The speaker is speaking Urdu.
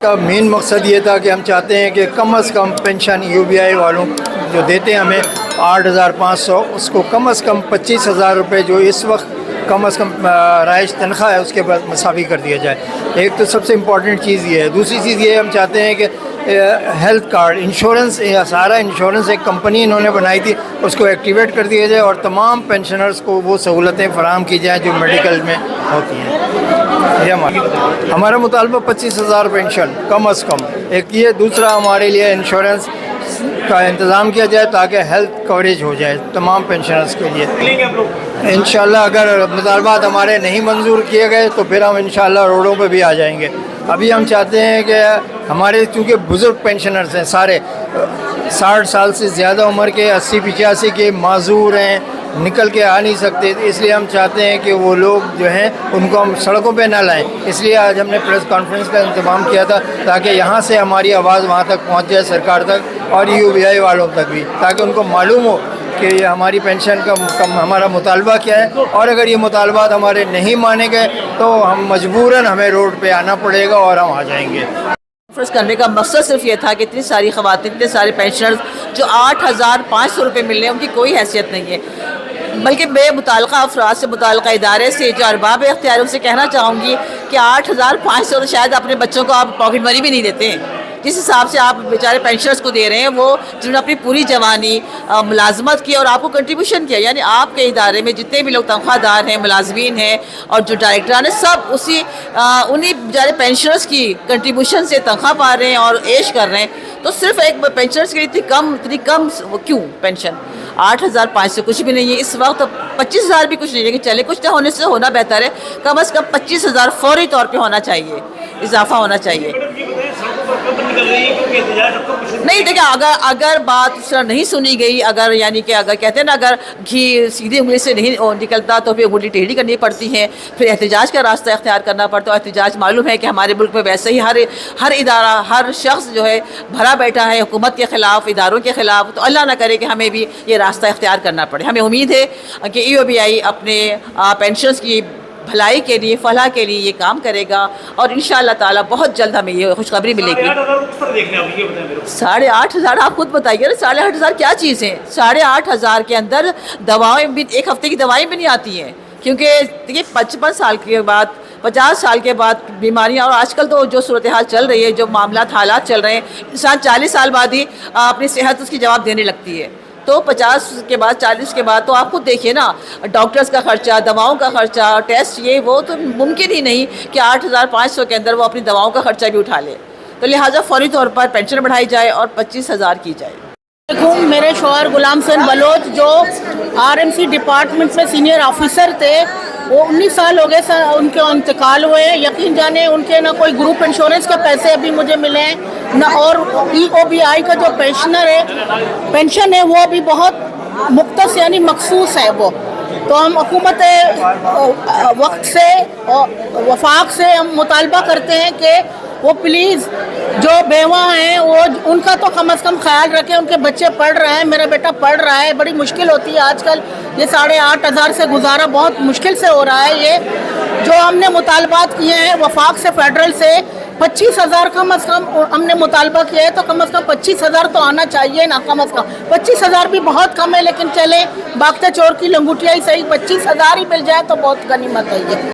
کا مین مقصد یہ تھا کہ ہم چاہتے ہیں کہ کم از کم پینشن UBI والوں جو دیتے ہیں ہمیں 8,500، اس کو کم از کم 25,000 روپے جو اس وقت کم از کم رائج تنخواہ ہے اس کے بعد مساوی کر دیا جائے۔ ایک تو سب سے امپورٹنٹ چیز یہ ہے۔ دوسری چیز یہ ہم چاہتے ہیں کہ ہیلتھ کارڈ انشورنس، سارا انشورنس ایک کمپنی انہوں نے بنائی تھی، اس کو ایکٹیویٹ کر دیا جائے اور تمام پینشنرز کو وہ سہولتیں فراہم کی جائیں جو میڈیکل میں ہوتی ہیں۔ یہ ہمارا مطالبہ 25,000 پینشن کم از کم ایک یہ۔ دوسرا ہمارے لیے انشورنس کا انتظام کیا جائے تاکہ ہیلتھ کوریج ہو جائے تمام پینشنرز کے لیے۔ انشاءاللہ اگر مطالبات ہمارے نہیں منظور کیے گئے تو پھر ہم انشاءاللہ روڈوں پہ بھی آ جائیں گے۔ ابھی ہم چاہتے ہیں کہ ہمارے چونکہ بزرگ پینشنرز ہیں سارے 60 سال سے زیادہ عمر کے، 80-85 کے معذور ہیں، نکل کے آ نہیں سکتے، اس لیے ہم چاہتے ہیں کہ وہ لوگ جو ہیں ان کو ہم سڑکوں پہ نہ لائیں۔ اس لیے آج ہم نے پریس کانفرنس کا انتظام کیا تھا تاکہ یہاں سے ہماری آواز وہاں تک پہنچ جائے سرکار تک اور UBI والوں تک بھی، تاکہ ان کو معلوم ہو کہ یہ ہماری پینشن کا ہمارا مطالبہ کیا ہے، اور اگر یہ مطالبات ہمارے نہیں مانے گئے تو ہم مجبوراً ہمیں روڈ پہ آنا پڑے گا اور ہم آ جائیں گے۔ کانفرنس کرنے کا مقصد صرف یہ تھا کہ اتنی ساری خواتین، اتنے سارے پینشنرز جو 8,500 روپے مل رہے ہیں ان کی کوئی حیثیت نہیں ہے، بلکہ میں متعلقہ افراد سے، متعلقہ ادارے سے، جو ارباب اختیار ان سے کہنا چاہوں گی کہ 8,500 شاید اپنے بچوں کو آپ پاکٹ منی بھی نہیں دیتے ہیں جس حساب سے آپ بیچارے پینشنرز کو دے رہے ہیں، وہ جنہوں نے اپنی پوری جوانی ملازمت کی اور آپ کو کنٹریبیوشن کیا، یعنی آپ کے ادارے میں جتنے بھی لوگ تنخواہ دار ہیں، ملازمین ہیں اور جو ڈائریکٹران ہیں، سب انہی بیچارے پینشنرز کی کنٹریبیوشن سے تنخواہ پا رہے ہیں اور عیش کر رہے ہیں۔ تو صرف ایک پینشنرز کے لیے اتنی کم کیوں پینشن؟ 8,500 کچھ بھی نہیں ہے اس وقت، 25,000 بھی کچھ نہیں ہے، لیکن چلے کچھ نہ ہونے سے ہونا بہتر ہے، کم از کم 25,000 فوری طور پہ ہونا چاہیے، اضافہ ہونا چاہیے۔ نہیں دیکھیں، اگر بات اس طرح نہیں سنی گئی، اگر یعنی کہ اگر کہتے ہیں نا اگر گھی سیدھی انگلی سے نہیں نکلتا تو پھر انگلی ٹیڑھی کرنی پڑتی ہے، پھر احتجاج کا راستہ اختیار کرنا پڑتا ہے۔ احتجاج معلوم ہے کہ ہمارے ملک میں ویسے ہی ہر ادارہ، ہر شخص جو ہے بھرا بیٹھا ہے حکومت کے خلاف، اداروں کے خلاف، تو اللہ نہ کرے کہ ہمیں بھی یہ راستہ اختیار کرنا پڑے۔ ہمیں امید ہے کہ UBI اپنے پینشنز کی بھلائی کے لیے، فلاح کے لیے یہ کام کرے گا اور انشاءاللہ تعالیٰ بہت جلد ہمیں یہ خوشخبری ملے گی۔ 8,500 آپ خود بتائیے نا، 8,500 کیا چیز ہے؟ 8,500 کے اندر دوائیں بھی، ایک ہفتے کی دوائیں بھی نہیں آتی ہیں، کیونکہ دیکھیے 55 سال کے بعد، 50 سال کے بعد بیماریاں، اور آج کل تو جو صورتحال چل رہی ہے، جو حالات چل رہے ہیں، انسان 40 سال بعد ہی اپنی صحت اس کی جواب دینے لگتی ہے، تو 50 کے بعد، 40 کے بعد تو آپ خود دیکھیے نا، ڈاکٹرز کا خرچہ، دواؤں کا خرچہ، ٹیسٹ، یہ وہ تو ممکن ہی نہیں کہ 8,500 کے اندر وہ اپنی دواؤں کا خرچہ بھی اٹھا لے، تو لہٰذا فوری طور پر پینشن بڑھائی جائے اور 25,000 کی جائے۔ میرے شوہر غلام حسین بلوچ جو RMC ڈپارٹمنٹ میں سینئر آفیسر تھے، وہ 19 سال ہو گئے سر ان کے انتقال ہوئے ہیں۔ یقین جانے ان کے نہ کوئی گروپ انشورنس کے پیسے ابھی مجھے ملے ہیں، نہ اور EOBI کا جو پینشن ہے وہ بھی بہت مختص یعنی مخصوص ہے وہ۔ تو ہم حکومت وقت سے، وفاق سے ہم مطالبہ کرتے ہیں کہ وہ پلیز جو بیوہ ہیں وہ ان کا تو کم از کم خیال رکھیں، ان کے بچے پڑھ رہے ہیں، میرا بیٹا پڑھ رہا ہے، بڑی مشکل ہوتی ہے آج کل، یہ 8,500 سے گزارا بہت مشکل سے ہو رہا ہے۔ یہ جو ہم نے مطالبات کیے ہیں وفاق سے، فیڈرل سے 25,000 کم از کم ہم نے مطالبہ کیا ہے، تو کم از کم 25,000 تو آنا چاہیے نا، کم از کم 25,000 بھی بہت کم ہے، لیکن چلے باغتے چور کی لنگوٹیا ہی صحیح، 25,000 ہی مل جائے تو بہت غنیمت ہے یہ۔